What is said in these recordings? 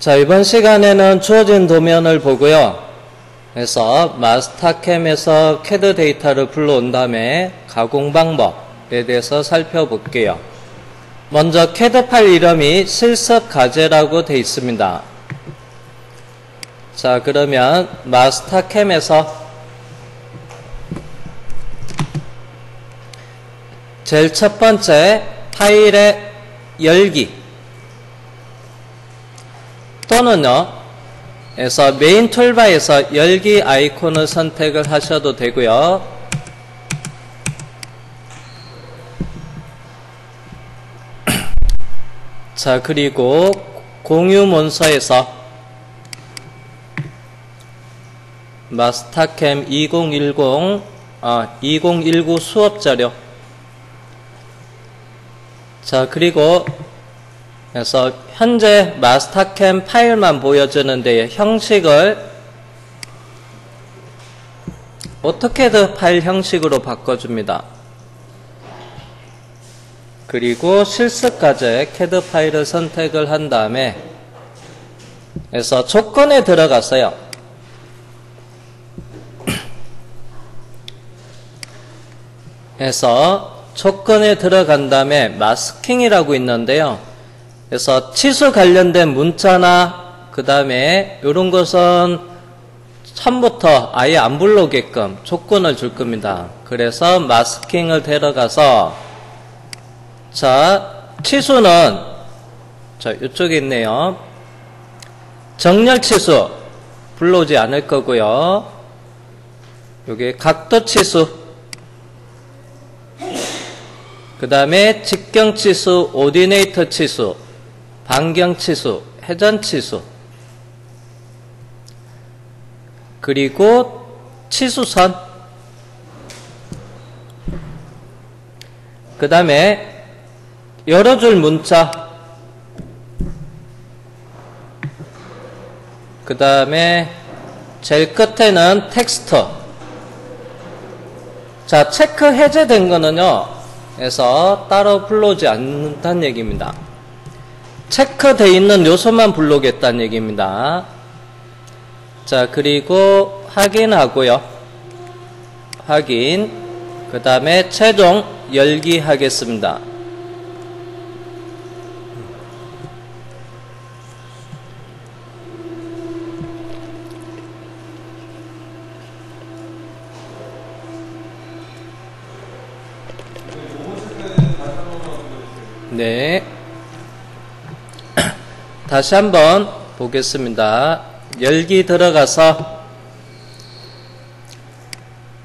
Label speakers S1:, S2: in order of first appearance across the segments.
S1: 자, 이번 시간에는 주어진 도면을 보고요. 그래서 마스터캠에서 CAD 데이터를 불러온 다음에 가공 방법에 대해서 살펴볼게요. 먼저 CAD 파일 이름이 실습과제라고 되어 있습니다. 자, 그러면 마스터캠에서 제일 첫 번째 파일의 열기 또는요, 그래서 메인 툴바에서 열기 아이콘을 선택을 하셔도 되고요. 자, 그리고 공유 문서에서 마스터캠 2019 수업 자료. 자, 그리고 그래서 현재 마스터캠 파일만 보여주는데 형식을 오토캐드 파일 형식으로 바꿔줍니다. 그리고 실습과제 CAD 파일을 선택을 한 다음에 그래서 조건에 들어갔어요. 그래서 조건에 들어간 다음에 마스킹이라고 있는데요. 그래서 치수 관련된 문자나 그 다음에 이런 것은 처음부터 아예 안 불러오게끔 조건을 줄 겁니다. 그래서 마스킹을 데려가서 자, 치수는 자, 이쪽에 있네요. 정렬 치수 불러오지 않을 거고요. 여기 각도 치수, 그 다음에 직경 치수, 오디네이터 치수, 반경 치수, 회전 치수, 그리고 치수선, 그 다음에 여러 줄 문자, 그 다음에 제일 끝에는 텍스트. 자, 체크 해제된 거는요, 그래서 따로 불러오지 않는다는 얘기입니다. 체크되어 있는 요소만 불러오겠다는 얘기입니다. 자, 그리고 확인하고요. 확인. 그 다음에 최종 열기 하겠습니다. 네. 다시 한번 보겠습니다. 열기 들어가서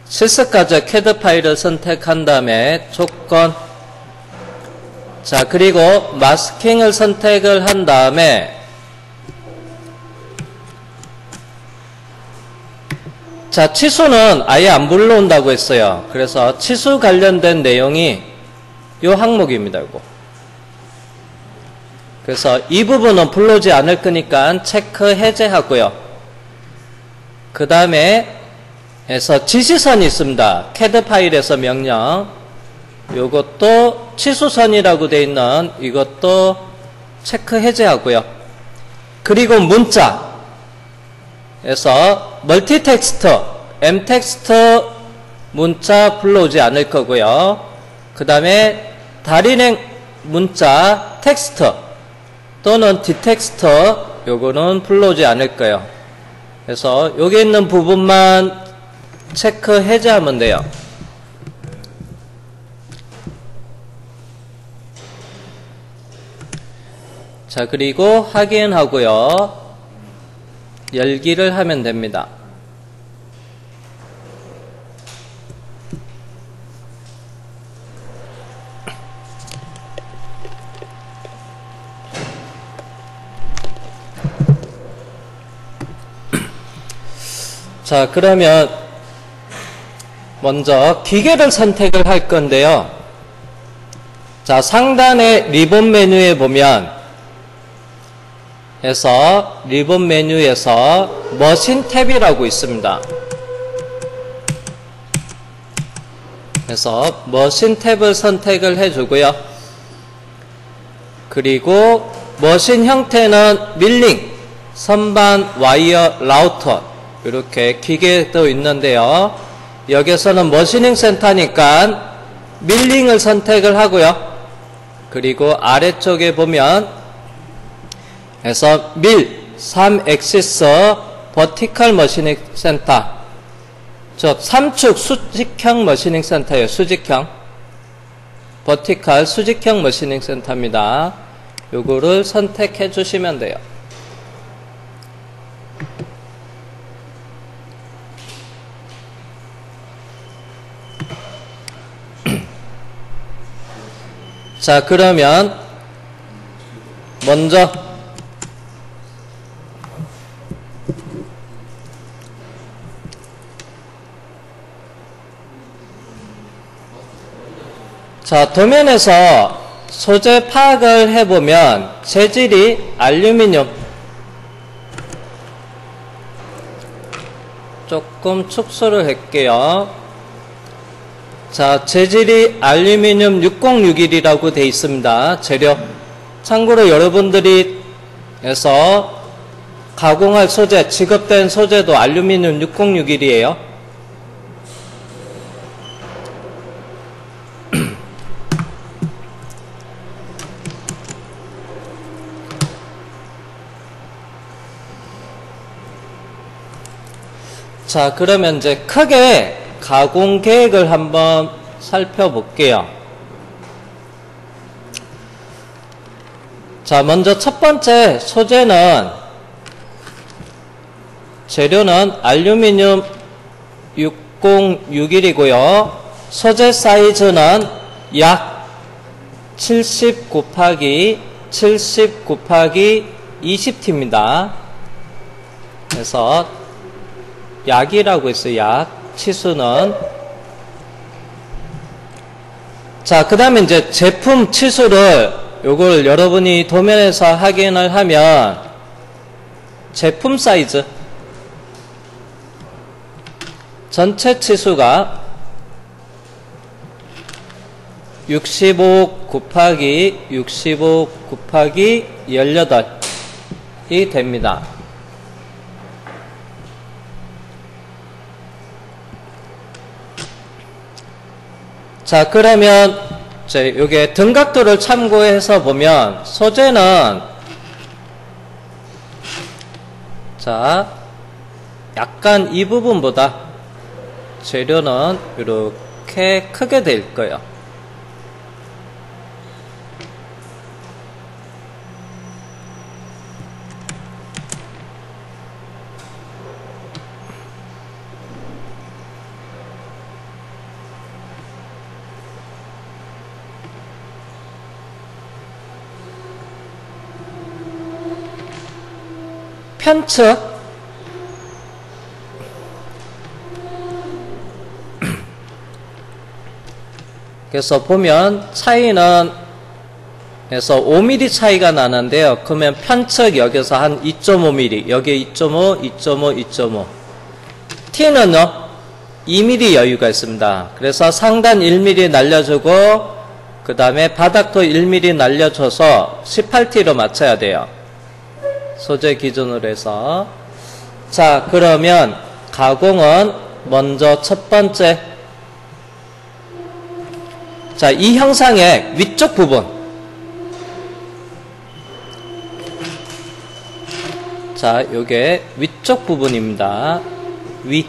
S1: 실습과제 CAD 파일을 선택한 다음에 조건, 자, 그리고 마스킹을 선택을 한 다음에 자, 치수는 아예 안 불러온다고 했어요. 그래서 치수 관련된 내용이 이 항목입니다. 이거. 그래서 이 부분은 불러오지 않을 거니까 체크 해제하고요. 그 다음에 해서 지시선이 있습니다. CAD 파일에서 명령. 요것도 치수선이라고 되어 있는 이것도 체크 해제하고요. 그리고 문자. 그래서 멀티텍스트, M텍스트 문자 불러오지 않을 거고요. 그 다음에 달인행 문자 텍스트 또는 디텍스트 요거는 불러오지 않을 거예요. 그래서 여기 있는 부분만 체크 해제하면 돼요. 자, 그리고 확인하고요. 열기를 하면 됩니다. 자, 그러면 먼저 기계를 선택을 할 건데요. 자, 상단의 리본 메뉴에 보면 해서 리본 메뉴에서 머신 탭이라고 있습니다. 그래서 머신 탭을 선택을 해주고요. 그리고 머신 형태는 밀링, 선반 와이어 라우터 이렇게 기계도 있는데요. 여기서는 머시닝 센터니까 밀링을 선택을 하고요. 그리고 아래쪽에 보면 해서 밀 3엑시스 버티컬 머시닝 센터, 즉 3축 수직형 머시닝 센터예요. 수직형 버티컬 수직형 머시닝 센터입니다. 요거를 선택해 주시면 돼요. 자, 그러면 먼저 자, 도면에서 소재 파악을 해보면 재질이 알루미늄, 조금 축소를 할게요. 자, 재질이 알루미늄 6061이라고 되어 있습니다. 재료. 참고로 여러분들이 해서 가공할 소재, 지급된 소재도 알루미늄 6061이에요. 자, 그러면 이제 크게 가공 계획을 한번 살펴볼게요. 자, 먼저 첫 번째 소재는, 재료는 알루미늄 6061이고요. 소재 사이즈는 약 70 곱하기 70 곱하기 20T입니다. 그래서 약이라고 했어요. 약. 치수는. 자, 그 다음에 이제 제품 치수를, 요걸 여러분이 도면에서 확인을 하면, 제품 사이즈. 전체 치수가 65 곱하기 65 곱하기 18이 됩니다. 자, 그러면 요게 등각도를 참고해서 보면 소재는 자, 약간 이 부분보다 재료는 이렇게 크게 될 거예요. 편측, 그래서 보면 차이는 그래서 5mm 차이가 나는데요. 그러면 편측 여기서 한 2.5mm, 여기 2.5, 2.5, 2.5. T는요 2mm 여유가 있습니다. 그래서 상단 1mm 날려주고 그 다음에 바닥도 1mm 날려줘서 18T로 맞춰야 돼요. 소재 기준으로 해서. 자, 그러면 가공은 먼저 첫 번째, 자, 이 형상의 위쪽 부분, 자, 요게 위쪽 부분입니다. 위.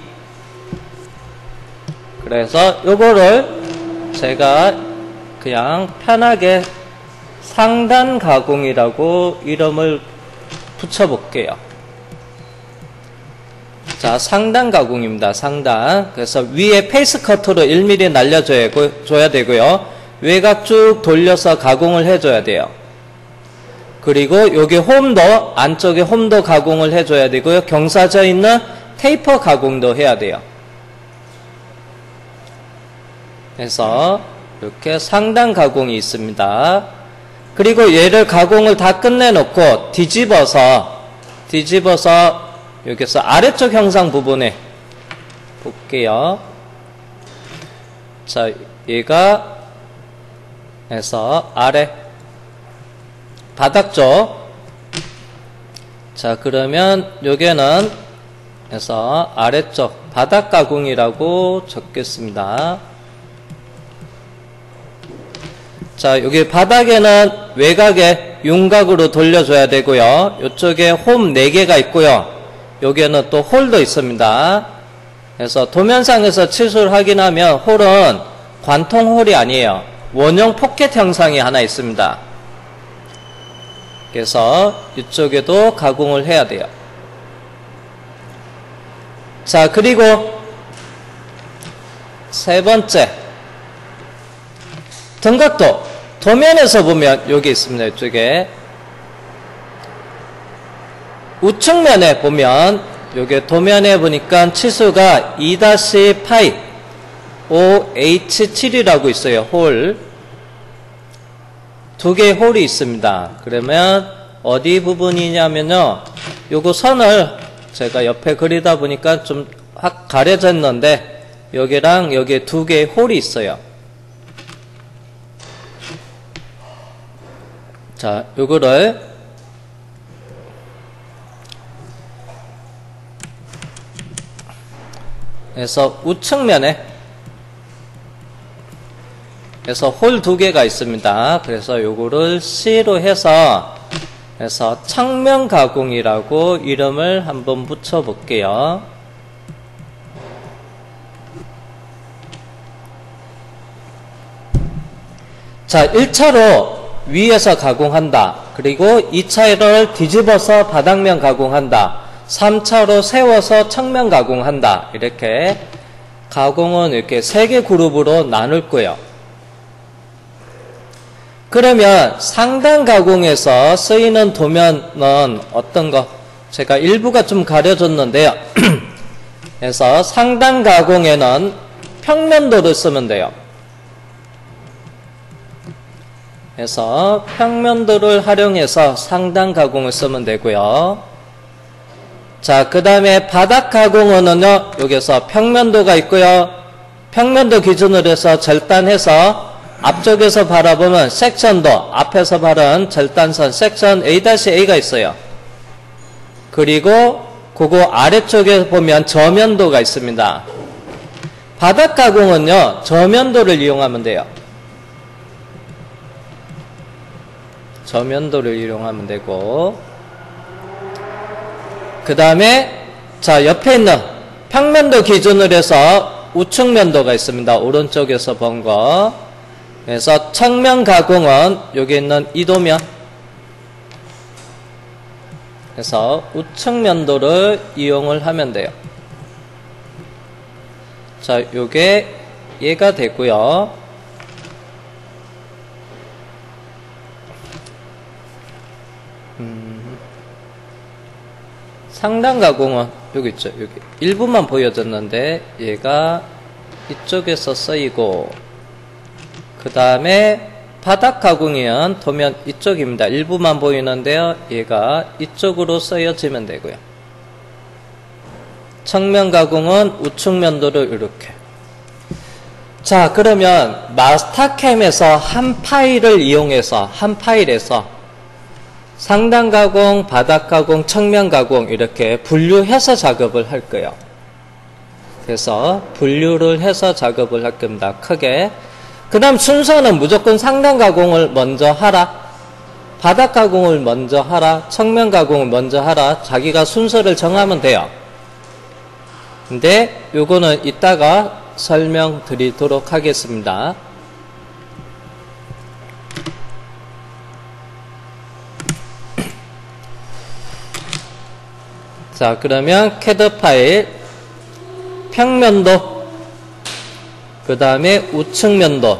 S1: 그래서 요거를 제가 그냥 편하게 상단 가공이라고 이름을 붙여볼게요. 자, 상단 가공입니다. 상단. 그래서 위에 페이스 커터로 1mm 날려줘야 되고요. 외곽 쭉 돌려서 가공을 해줘야 돼요. 그리고 여기 홈도, 안쪽에 홈도 가공을 해줘야 되고요. 경사져 있는 테이퍼 가공도 해야 돼요. 그래서 이렇게 상단 가공이 있습니다. 그리고 얘를 가공을 다 끝내놓고 뒤집어서 여기서 아래쪽 형상 부분에 볼게요. 자, 얘가 해서 아래 바닥 쪽 자, 그러면 요게는 해서 아래쪽 바닥 가공이라고 적겠습니다. 자, 여기 바닥에는 외곽에 윤곽으로 돌려줘야 되고요. 이쪽에 홈 4개가 있고요. 여기에는 또 홀도 있습니다. 그래서 도면상에서 치수를 확인하면 홀은 관통 홀이 아니에요. 원형 포켓 형상이 하나 있습니다. 그래서 이쪽에도 가공을 해야 돼요. 자, 그리고 세 번째, 등각도 도면에서 보면 여기 있습니다. 이쪽에 우측면에 보면 여기 도면에 보니까 치수가 2-파이 OH7이라고 있어요. 홀 2개의 홀이 있습니다. 그러면 어디 부분이냐면요, 요거 선을 제가 옆에 그리다 보니까 좀 확 가려졌는데 여기랑 여기에 2개의 홀이 있어요. 자, 요거를 그래서 우측면에 그래서 홀 2개가 있습니다. 그래서 요거를 C로 해서 측면 가공이라고 이름을 한번 붙여 볼게요. 자, 1차로 위에서 가공한다. 그리고 2차를 뒤집어서 바닥면 가공한다. 3차로 세워서 측면 가공한다. 이렇게 가공은 이렇게 3개 그룹으로 나눌 거예요. 그러면 상단 가공에서 쓰이는 도면은 어떤 거? 제가 일부가 좀 가려졌는데요. 그래서 상단 가공에는 평면도를 쓰면 돼요. 그래서 평면도를 활용해서 상단 가공을 쓰면 되고요. 자, 그 다음에 바닥 가공은요, 여기서 평면도가 있고요. 평면도 기준으로 해서 절단해서 앞쪽에서 바라보면 섹션도, 앞에서 바른 절단선 섹션 A-A가 있어요. 그리고 그거 아래쪽에 보면 저면도가 있습니다. 바닥 가공은요, 저면도를 이용하면 돼요. 저면도를 이용하면 되고, 그 다음에 자, 옆에 있는 평면도 기준으로 해서 우측면도가 있습니다. 오른쪽에서 본 거. 그래서 측면 가공은 여기 있는 이 도면, 그래서 우측면도를 이용을 하면 돼요. 자, 요게 얘가 되고요. 상단 가공은 여기 있죠. 여기 일부만 보여졌는데 얘가 이쪽에서 쓰이고, 그 다음에 바닥 가공이면 도면 이쪽입니다. 일부만 보이는데요. 얘가 이쪽으로 쓰여지면 되고요. 측면 가공은 우측면도를 이렇게. 자, 그러면 마스터캠에서 한 파일을 이용해서 한 파일에서 상단 가공, 바닥 가공, 측면 가공 이렇게 분류해서 작업을 할 거예요. 그래서 분류를 해서 작업을 할 겁니다. 크게. 그 다음 순서는 무조건 상단 가공을 먼저 하라, 바닥 가공을 먼저 하라, 측면 가공을 먼저 하라, 자기가 순서를 정하면 돼요. 근데 요거는 이따가 설명드리도록 하겠습니다. 자, 그러면 CAD 파일 평면도, 그 다음에 우측면도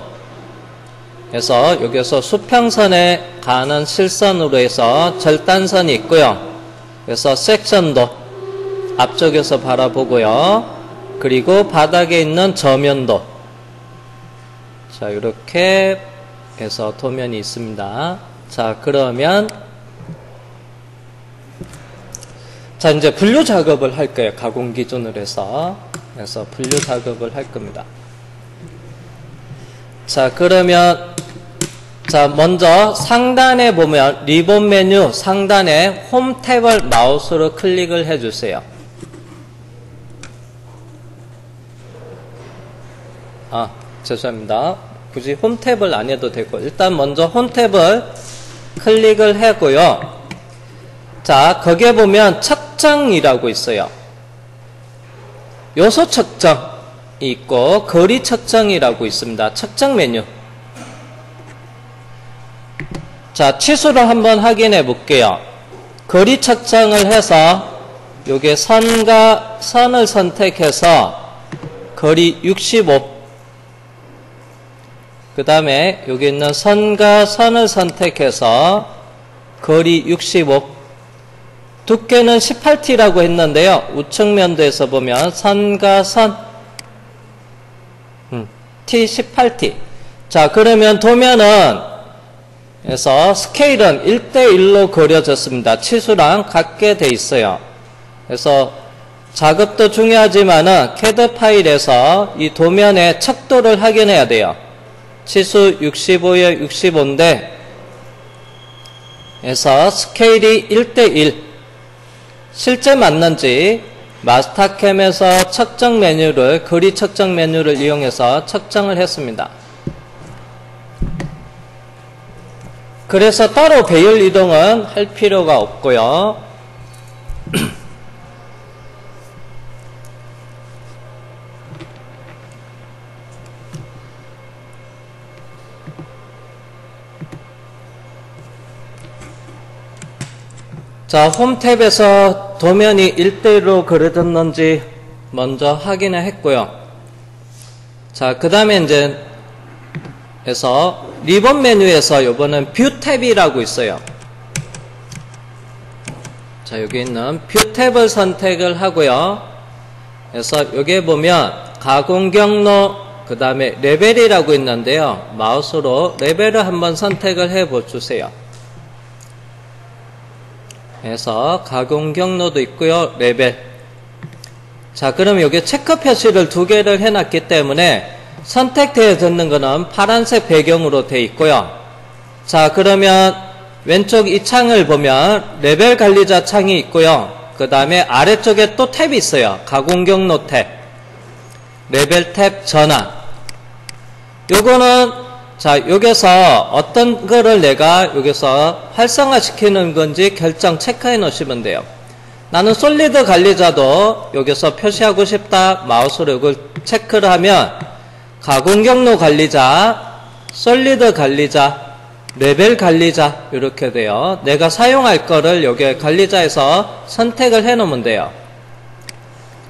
S1: 해서 여기서 수평선에 가는 실선으로 해서 절단선이 있고요. 그래서 섹션도 앞쪽에서 바라보고요. 그리고 바닥에 있는 저면도. 자, 이렇게 해서 도면이 있습니다. 자, 그러면 자, 이제 분류 작업을 할 거예요. 가공 기준으로 해서. 그래서 분류 작업을 할 겁니다. 자, 그러면 자, 먼저 상단에 보면 리본 메뉴 상단에 홈 탭을 마우스로 클릭을 해주세요. 죄송합니다. 굳이 홈 탭을 안 해도 되고, 일단 먼저 홈 탭을 클릭을 하고요. 자, 거기에 보면 측정이라고 있어요. 요소 측정이 있고, 거리 측정이라고 있습니다. 측정 메뉴. 자, 치수를 한번 확인해 볼게요. 거리 측정을 해서 요게 선과 선을 선택해서 거리 65, 그 다음에 여기 있는 선과 선을 선택해서 거리 65, 두께는 18T라고 했는데요. 우측면도에서 보면 선과 선 T 18T. 자, 그러면 도면은 그래서 스케일은 1:1로 그려졌습니다. 치수랑 같게 돼 있어요. 그래서 작업도 중요하지만은 CAD 파일에서 이 도면의 척도를 확인해야 돼요. 치수 65에 65인데 그래서 스케일이 1:1 실제 맞는지 마스터캠에서 측정 메뉴를 거리 측정 메뉴를 이용해서 측정을 했습니다. 그래서 따로 배열 이동은 할 필요가 없고요. 자, 홈 탭에서 도면이 1:1로 그려졌는지 먼저 확인을 했고요. 자, 그 다음에 이제 해서 리본 메뉴에서 요거는 뷰 탭이라고 있어요. 자, 여기 있는 뷰 탭을 선택을 하고요. 그래서 여기에 보면 가공 경로 그 다음에 레벨이라고 있는데요. 마우스로 레벨을 한번 선택을 해 보주세요. 그래서 가공 경로도 있고요. 레벨. 자, 그럼 여기 체크 표시를 2개를 해놨기 때문에 선택되어졌는 것은 파란색 배경으로 되어 있고요. 자, 그러면 왼쪽 이 창을 보면 레벨 관리자 창이 있고요. 그 다음에 아래쪽에 또 탭이 있어요. 가공 경로 탭, 레벨 탭 전환. 요거는 자, 여기서 어떤 거를 내가 여기서 활성화 시키는 건지 결정 체크해 놓으시면 돼요. 나는 솔리드 관리자도 여기서 표시하고 싶다. 마우스로 이걸 체크를 하면 가공 경로 관리자, 솔리드 관리자, 레벨 관리자 이렇게 돼요. 내가 사용할 거를 여기 관리자에서 선택을 해 놓으면 돼요.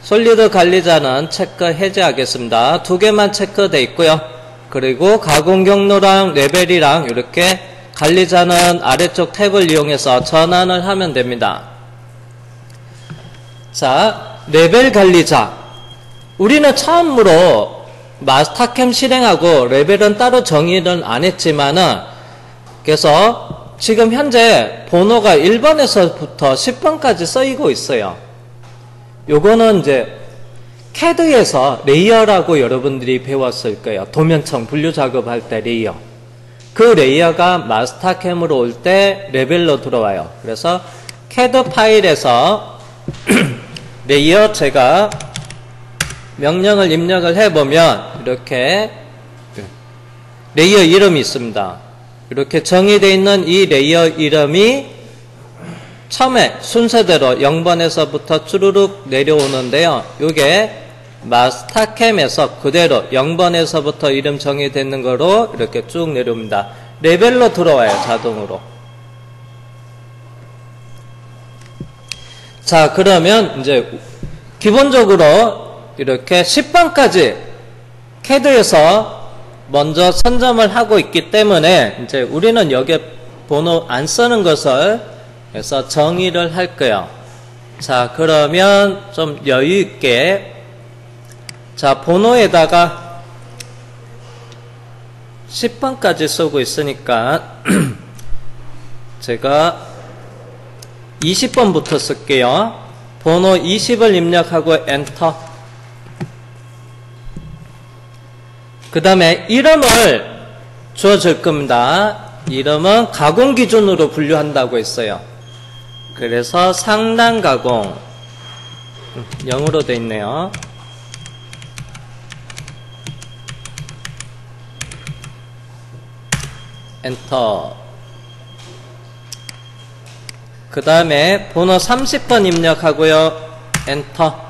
S1: 솔리드 관리자는 체크 해제하겠습니다. 2개만 체크되어 있고요. 그리고 가공 경로랑 레벨이랑 이렇게 관리자는 아래쪽 탭을 이용해서 전환을 하면 됩니다. 자, 레벨 관리자. 우리는 처음으로 마스터캠 실행하고 레벨은 따로 정의를 안 했지만은 그래서 지금 현재 번호가 1번에서부터 10번까지 쓰이고 있어요. 요거는 이제 CAD에서 레이어라고 여러분들이 배웠을 거예요. 도면청 분류 작업할 때 레이어. 그 레이어가 마스터캠으로 올 때 레벨로 들어와요. 그래서 CAD 파일에서 레이어 제가 명령을 입력을 해보면 이렇게 레이어 이름이 있습니다. 이렇게 정의되어 있는 이 레이어 이름이 처음에 순서대로 0번에서부터 쭈루룩 내려오는데요. 이게 마스터캠에서 그대로 0번에서부터 이름 정의되는 거로 이렇게 쭉 내려옵니다. 레벨로 들어와요. 자동으로. 자, 그러면 이제 기본적으로 이렇게 10번까지 CAD에서 먼저 선점을 하고 있기 때문에 이제 우리는 여기에 번호 안 쓰는 것을 해서 정의를 할 거예요. 자, 그러면 좀 여유 있게 자, 번호에다가 10번까지 쓰고 있으니까 제가 20번부터 쓸게요. 번호 20을 입력하고 엔터. 그 다음에 이름을 주어줄 겁니다. 이름은 가공 기준으로 분류한다고 했어요. 그래서 상단 가공 0으로 되어 있네요. 엔터. 그 다음에 번호 30번 입력하고요. 엔터.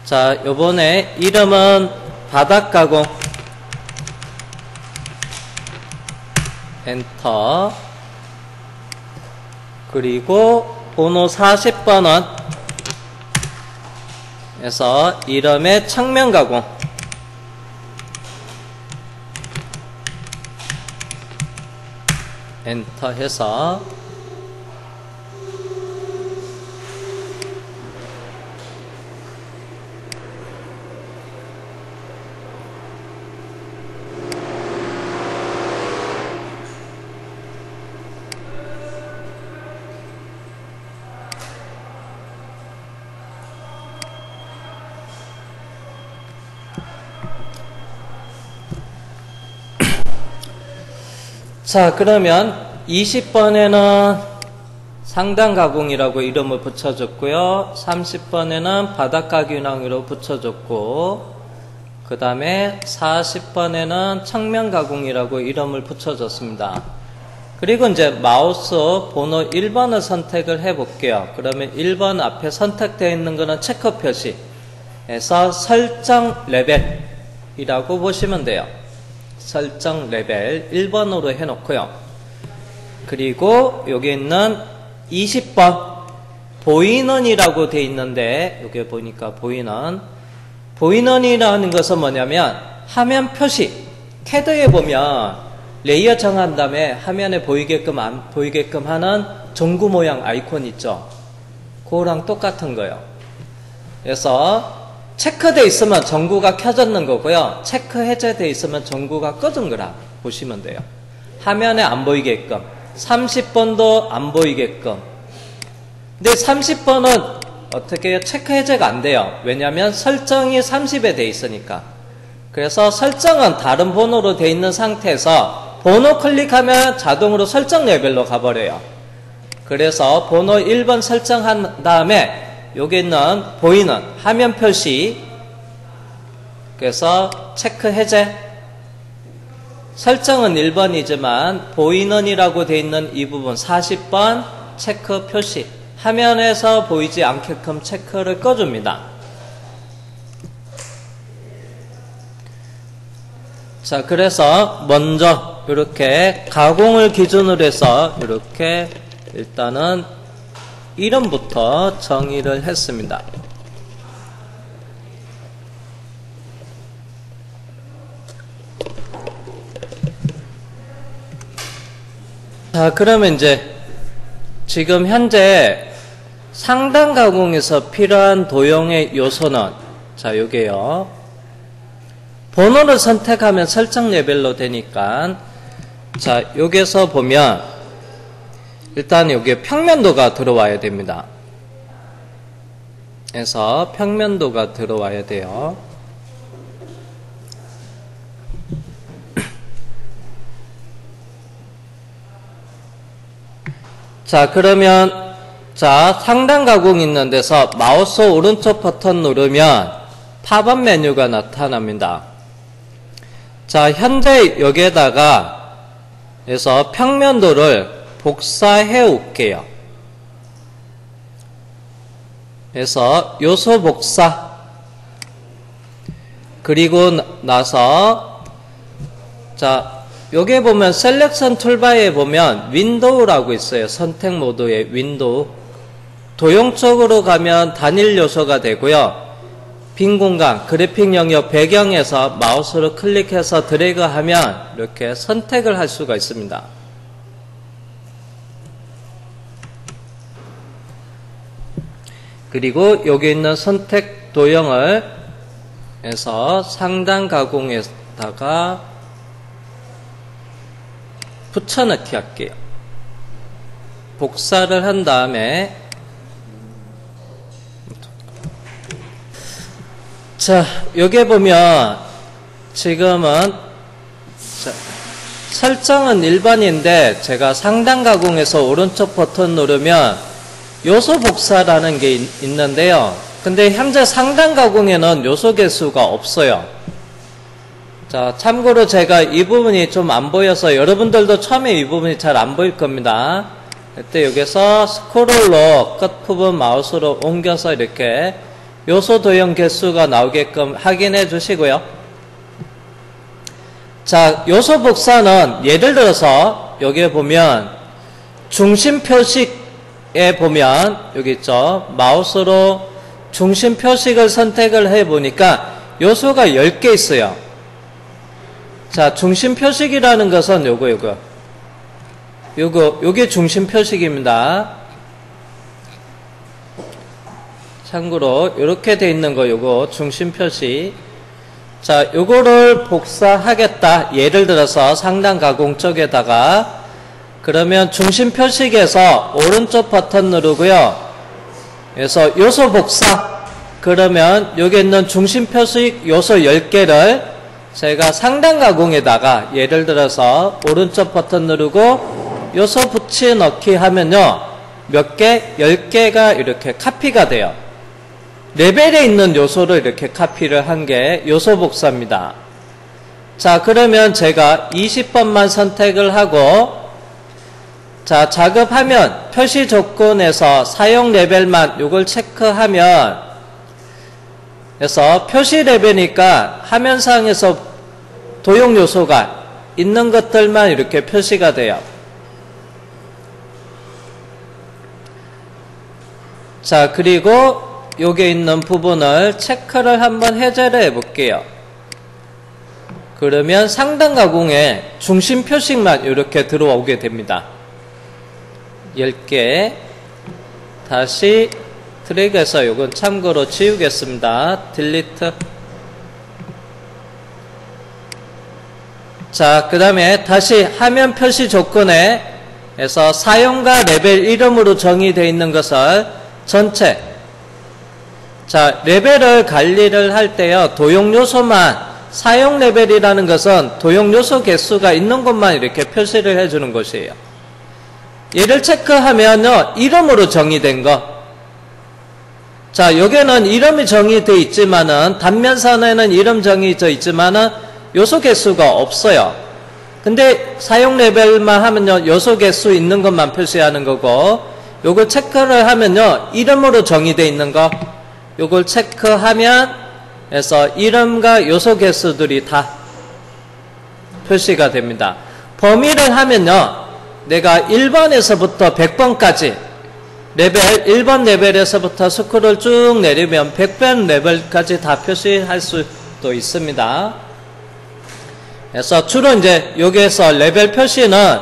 S1: 자, 요번에 이름은 바닥 가공. 엔터. 그리고 번호 40번은 에서 이름의 측면 가공. 엔터 해서 자, 그러면 20번에는 상단 가공이라고 이름을 붙여줬고요. 30번에는 바닥 가공이라고 붙여줬고, 그 다음에 40번에는 측면 가공이라고 이름을 붙여줬습니다. 그리고 이제 마우스 번호 1번을 선택을 해 볼게요. 그러면 1번 앞에 선택되어 있는 거는 체크 표시에서 설정 레벨이라고 보시면 돼요. 설정 레벨 1번으로 해놓고요. 그리고 여기 있는 20번 보이는이라고 되어 있는데, 여기 보니까 보이는이라는 것은 뭐냐면 화면 표시, 캐드에 보면 레이어 정한 다음에 화면에 보이게끔 안 보이게끔 하는 전구 모양 아이콘 있죠. 그거랑 똑같은 거예요. 그래서 체크되어 있으면 전구가 켜졌는 거고요. 체크 해제되어 있으면 전구가 꺼진 거라 보시면 돼요. 화면에 안 보이게끔. 30번도 안 보이게끔. 근데 30번은 어떻게 해요? 체크 해제가 안 돼요. 왜냐하면 설정이 30에 되어 있으니까. 그래서 설정은 다른 번호로 되어 있는 상태에서 번호 클릭하면 자동으로 설정 레벨로 가버려요. 그래서 번호 1번 설정한 다음에 여기 있는 보이는 화면 표시, 그래서 체크 해제. 설정은 1번이지만 보이는이라고 되어 있는 이 부분 40번 체크 표시. 화면에서 보이지 않게끔 체크를 꺼줍니다. 자, 그래서 먼저 이렇게 가공을 기준으로 해서 이렇게 일단은 이름부터 정의를 했습니다. 자, 그러면 이제 지금 현재 상단 가공에서 필요한 도형의 요소는, 자, 요게요. 번호를 선택하면 설정 레벨로 되니까, 자, 여기서 보면 일단 여기에 평면도가 들어와야 됩니다. 그래서 평면도가 들어와야 돼요. 자, 그러면 자, 상단 가공 있는 데서 마우스 오른쪽 버튼 누르면 팝업 메뉴가 나타납니다. 자, 현재 여기에다가 그래서 평면도를 복사해 올게요. 그래서 요소 복사. 그리고 나서 자, 여기에 보면 셀렉션 툴바에 보면 윈도우라고 있어요. 선택 모드에 윈도우. 도형 쪽으로 가면 단일 요소가 되고요. 빈 공간, 그래픽 영역 배경에서 마우스로 클릭해서 드래그하면 이렇게 선택을 할 수가 있습니다. 그리고 여기 있는 선택 도형을 해서 상단 가공에다가 붙여넣기 할게요. 복사를 한 다음에 자, 여기에 보면 지금은 자, 설정은 1번인데 제가 상단 가공에서 오른쪽 버튼 누르면 요소 복사라는 게 있는데요. 근데 현재 상단 가공에는 요소 개수가 없어요. 자, 참고로 제가 이 부분이 좀 안 보여서 여러분들도 처음에 이 부분이 잘 안 보일 겁니다. 그때 여기서 스크롤로 끝부분 마우스로 옮겨서 이렇게 요소 도형 개수가 나오게끔 확인해 주시고요. 자, 요소 복사는 예를 들어서 여기에 보면 중심 표식에 보면 여기 있죠. 마우스로 중심 표식을 선택을 해 보니까 요소가 10개 있어요. 자, 중심 표식이라는 것은 요게 중심 표식입니다. 참고로 이렇게 돼 있는 거 요거 중심 표식. 자, 요거를 복사하겠다. 예를 들어서 상단 가공 쪽에다가 그러면 중심 표식에서 오른쪽 버튼 누르고요. 그래서 요소 복사. 그러면 여기 있는 중심 표식 요소 10개를 제가 상단 가공에다가 예를 들어서 오른쪽 버튼 누르고 요소 붙이 넣기 하면요. 몇 개? 10개가 이렇게 카피가 돼요. 레벨에 있는 요소를 이렇게 카피를 한 게 요소 복사입니다. 자, 그러면 제가 20번만 선택을 하고 자, 작업하면 표시 조건에서 사용 레벨만 요걸 체크하면 그래서 표시 레벨이니까 화면상에서 도형 요소가 있는 것들만 이렇게 표시가 돼요. 자, 그리고 여기 있는 부분을 체크를 한번 해제를 해 볼게요. 그러면 상단 가공에 중심 표식만 이렇게 들어오게 됩니다. 10개 다시 드래그해서 이건 참고로 지우겠습니다. 딜리트. 자, 그 다음에 다시 화면 표시 조건에 에서 사용자 레벨 이름으로 정의되어 있는 것을 전체. 자, 레벨을 관리를 할 때요, 도형 요소만, 사용 레벨이라는 것은 도형 요소 개수가 있는 것만 이렇게 표시를 해주는 것이에요. 얘를 체크하면요, 이름으로 정의된 거. 자, 여기는 이름이 정의되어 있지만은, 단면선에는 이름 정의되어 있지만은, 요소 개수가 없어요. 근데 사용 레벨만 하면요, 요소 개수 있는 것만 표시하는 거고, 요걸 체크를 하면요, 이름으로 정의되어 있는 거, 요걸 체크하면 해서 이름과 요소 개수들이 다 표시가 됩니다. 범위를 하면요, 내가 1번에서부터 100번까지 레벨 1번 레벨에서부터 스크롤 쭉 내리면 100번 레벨까지 다 표시할 수도 있습니다. 그래서 주로 이제 여기에서 레벨 표시는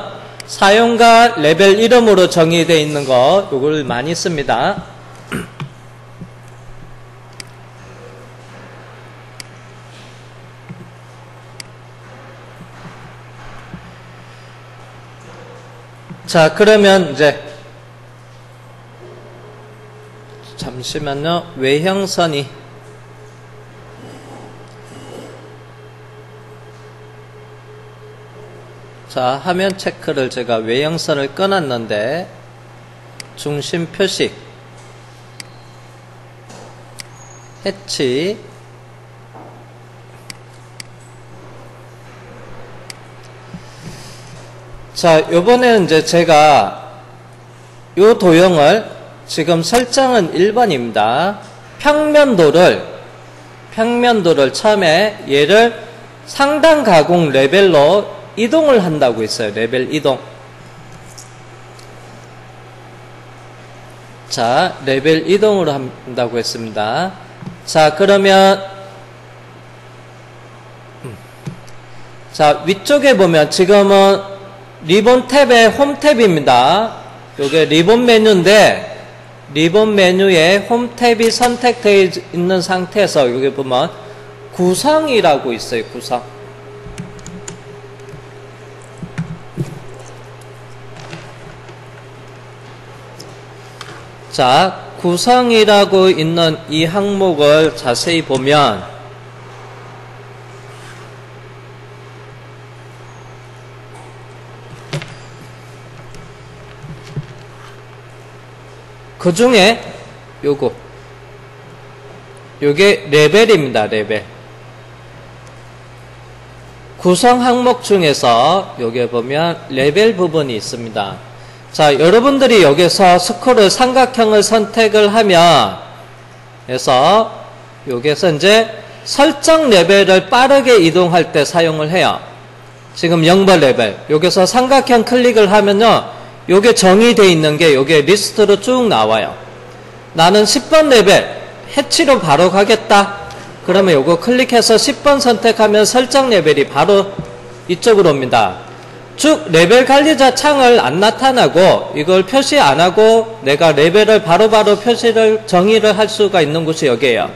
S1: 사용자 레벨 이름으로 정의되어 있는 거 요걸 많이 씁니다. 자, 그러면 이제 잠시만요. 외형선이 자, 화면 체크를 제가 외형선을 끊었는데 중심 표식 해치 자, 요번에는 이제 제가 요 도형을 지금 설정은 1번입니다. 평면도를 처음에 얘를 상단 가공 레벨로 이동을 한다고 했어요. 레벨 이동. 자, 레벨 이동으로 한다고 했습니다. 자, 그러면 자, 위쪽에 보면 지금은 리본 탭의 홈 탭입니다. 요게 리본 메뉴인데 리본 메뉴에 홈 탭이 선택되어 있는 상태에서 여기 보면 구성이라고 있어요. 구성. 자, 구성이라고 있는 이 항목을 자세히 보면 그 중에 요게 레벨입니다. 레벨. 구성 항목 중에서 여기에 보면 레벨 부분이 있습니다. 자, 여러분들이 여기서 스크롤 삼각형을 선택을 하면 그래서 여기서 이제 설정 레벨을 빠르게 이동할 때 사용을 해요. 지금 0번 레벨. 여기서 삼각형 클릭을 하면요. 요게 정의되어 있는 게 요게 리스트로 쭉 나와요. 나는 10번 레벨 해치로 바로 가겠다. 그러면 요거 클릭해서 10번 선택하면 설정 레벨이 바로 이쪽으로 옵니다. 쭉 레벨 관리자 창을 안 나타나고 이걸 표시 안 하고 내가 레벨을 바로바로 표시를 정의를 할 수가 있는 곳이 여기에요.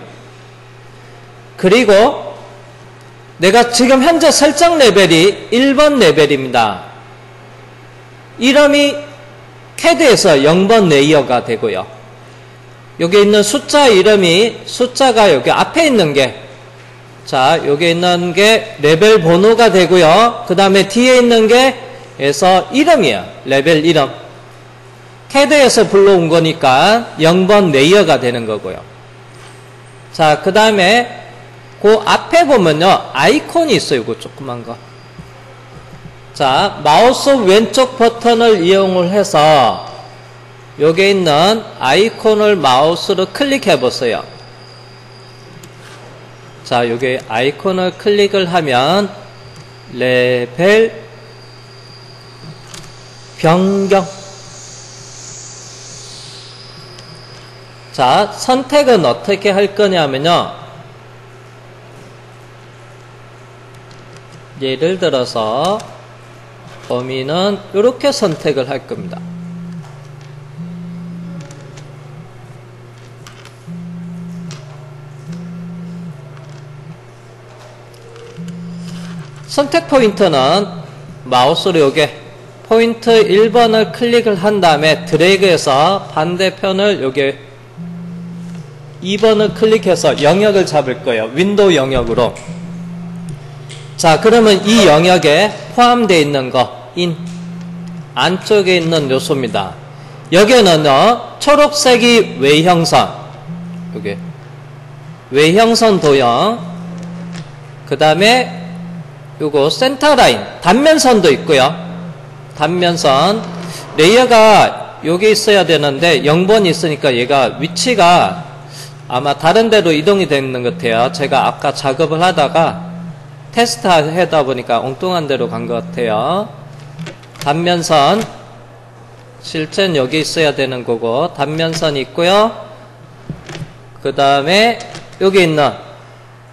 S1: 그리고 내가 지금 현재 설정 레벨이 1번 레벨입니다. 이름이 CAD에서 0번 레이어가 되고요. 여기 있는 숫자 이름이 숫자가 여기 앞에 있는 게 자, 여기 있는 게 레벨 번호가 되고요. 그 다음에 뒤에 있는 게 에서 이름이에요. 레벨 이름. CAD에서 불러온 거니까 0번 레이어가 되는 거고요. 자, 그 다음에 그 앞에 보면요. 아이콘이 있어요. 그 조그만 거. 자, 마우스 왼쪽 버튼을 이용을 해서 여기 있는 아이콘을 마우스로 클릭해 보세요. 자, 여기 아이콘을 클릭을 하면 레벨 변경. 자, 선택은 어떻게 할 거냐면요. 예를 들어서 범위는 이렇게 선택을 할 겁니다. 선택 포인트는 마우스로 여기 포인트 1번을 클릭을 한 다음에 드래그해서 반대편을 여기 2번을 클릭해서 영역을 잡을 거예요. 윈도우 영역으로. 자, 그러면 이 영역에 포함되어 있는 거, 안쪽에 있는 요소입니다. 여기에는요, 초록색이 외형선, 여기, 외형선 도형, 그 다음에 요거 센터라인, 단면선도 있고요. 단면선, 레이어가 여기 있어야 되는데 0번이 있으니까 얘가 위치가 아마 다른 데로 이동이 되는 것 같아요. 제가 아까 작업을 하다가 테스트 하다 보니까 엉뚱한 데로 간 것 같아요. 단면선 실제는 여기 있어야 되는 거고 단면선이 있고요. 그 다음에 여기 있는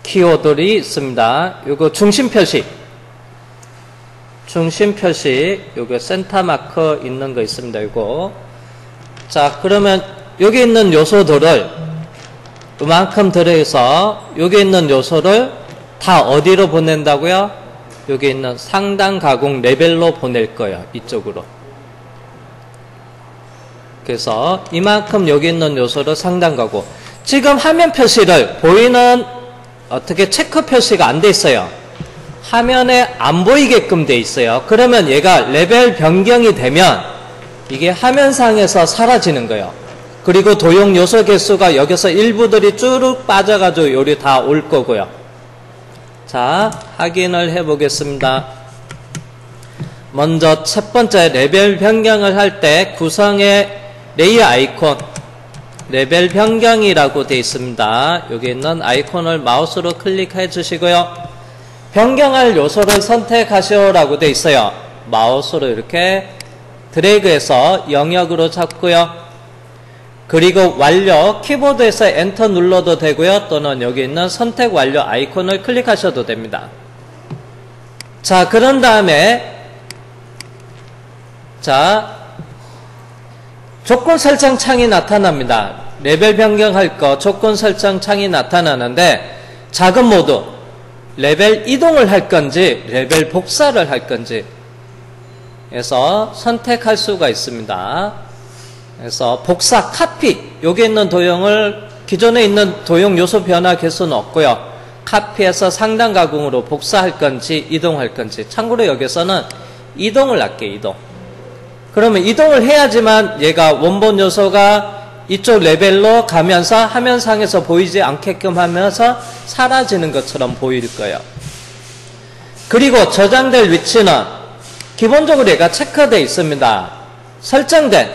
S1: 키워드들이 있습니다. 요거 중심 표시 요거 센터 마크 있는 거 있습니다. 요거. 자, 그러면 여기 있는 요소들을 이만큼 들어서 여기 있는 요소를 다 어디로 보낸다고요? 여기 있는 상단 가공 레벨로 보낼 거예요. 이쪽으로. 그래서 이만큼 여기 있는 요소를 상단 가공. 지금 화면 표시를 보이는 어떻게 체크 표시가 안 돼 있어요. 화면에 안 보이게끔 돼 있어요. 그러면 얘가 레벨 변경이 되면 이게 화면상에서 사라지는 거예요. 그리고 도용 요소 개수가 여기서 일부들이 쭈룩 빠져가지고 요리 다 올 거고요. 자, 확인을 해 보겠습니다. 먼저 첫 번째 레벨 변경을 할 때 구성의 레이어 아이콘 레벨 변경이라고 되어 있습니다. 여기 있는 아이콘을 마우스로 클릭해 주시고요. 변경할 요소를 선택하시오라고 되어 있어요. 마우스로 이렇게 드래그해서 영역으로 잡고요. 그리고 완료 키보드에서 엔터 눌러도 되고요. 또는 여기 있는 선택 완료 아이콘을 클릭하셔도 됩니다. 자, 그런 다음에 자, 조건 설정 창이 나타납니다. 레벨 변경할 거 조건 설정 창이 나타나는데 작업 모드 레벨 이동을 할 건지 레벨 복사를 할 건지 해서 선택할 수가 있습니다. 그래서 복사 카피 여기 있는 도형을 기존에 있는 도형 요소 변화 개수는 없고요. 카피해서 상단 가공으로 복사할 건지 이동할 건지. 참고로 여기서는 이동을 할게요. 이동. 그러면 이동을 해야지만 얘가 원본 요소가 이쪽 레벨로 가면서 화면상에서 보이지 않게끔 하면서 사라지는 것처럼 보일 거예요. 그리고 저장될 위치는 기본적으로 얘가 체크되어 있습니다. 설정된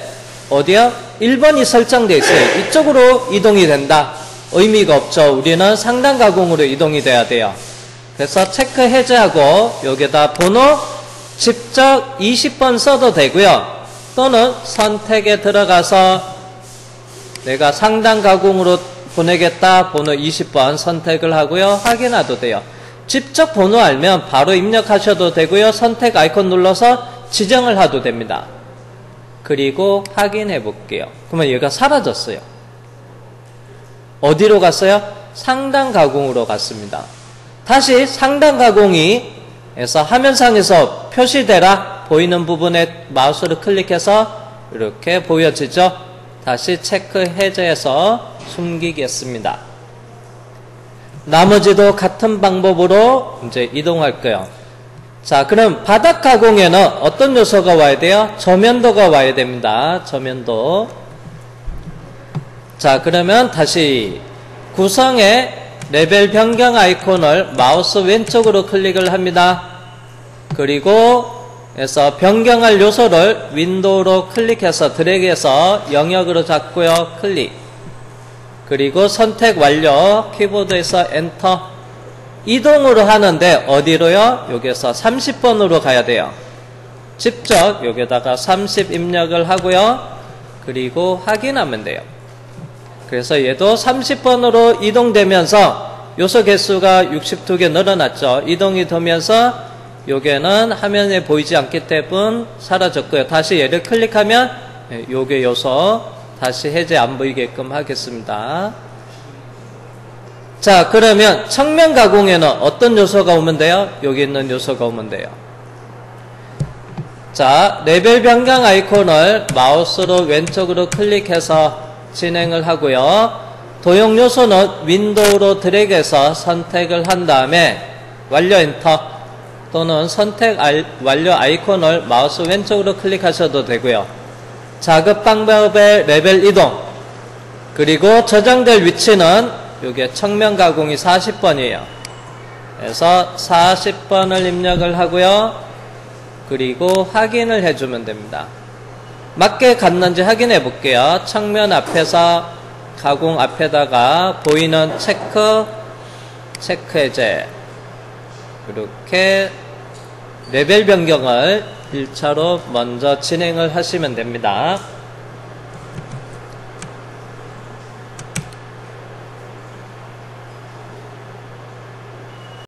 S1: 어디요? 1번이 설정되어 있어요. 이쪽으로 이동이 된다. 의미가 없죠. 우리는 상단 가공으로 이동이 돼야 돼요. 그래서 체크 해제하고 여기다 번호 직접 20번 써도 되고요. 또는 선택에 들어가서 내가 상단 가공으로 보내겠다. 번호 20번 선택을 하고요. 확인해도 돼요. 직접 번호 알면 바로 입력하셔도 되고요. 선택 아이콘 눌러서 지정을 해도 됩니다. 그리고 확인해 볼게요. 그러면 얘가 사라졌어요. 어디로 갔어요? 상단 가공으로 갔습니다. 다시 상단 가공이 해서 화면상에서 표시되라 보이는 부분에 마우스를 클릭해서 이렇게 보여지죠. 다시 체크 해제해서 숨기겠습니다. 나머지도 같은 방법으로 이제 이동할 거예요. 자, 그럼 바닥 가공에는 어떤 요소가 와야 돼요? 저면도가 와야 됩니다. 저면도. 자, 그러면 다시 구성의 레벨 변경 아이콘을 마우스 왼쪽으로 클릭을 합니다. 그리고 해서 변경할 요소를 윈도우로 클릭해서 드래그해서 영역으로 잡고요. 클릭. 그리고 선택 완료. 키보드에서 엔터. 이동으로 하는데 어디로요? 여기서 30번으로 가야 돼요. 직접 여기다가 30 입력을 하고요. 그리고 확인하면 돼요. 그래서 얘도 30번으로 이동되면서 요소 개수가 62개 늘어났죠. 이동이 되면서 요게는 화면에 보이지 않기 때문에 사라졌고요. 다시 얘를 클릭하면 요게 요소 다시 해제 안 보이게끔 하겠습니다. 자, 그러면 측면 가공에는 어떤 요소가 오면 돼요? 여기 있는 요소가 오면 돼요. 자, 레벨 변경 아이콘을 마우스로 왼쪽으로 클릭해서 진행을 하고요. 도형 요소는 윈도우로 드래그해서 선택을 한 다음에 완료 엔터 또는 선택 완료 아이콘을 마우스 왼쪽으로 클릭하셔도 되고요. 작업 방법의 레벨 이동 그리고 저장될 위치는 요게 측면 가공이 40번이에요. 그래서 40번을 입력을 하고요. 그리고 확인을 해주면 됩니다. 맞게 갔는지 확인해 볼게요. 측면 앞에서 가공 앞에다가 보이는 체크 해제 이렇게 레벨 변경을 1차로 먼저 진행을 하시면 됩니다.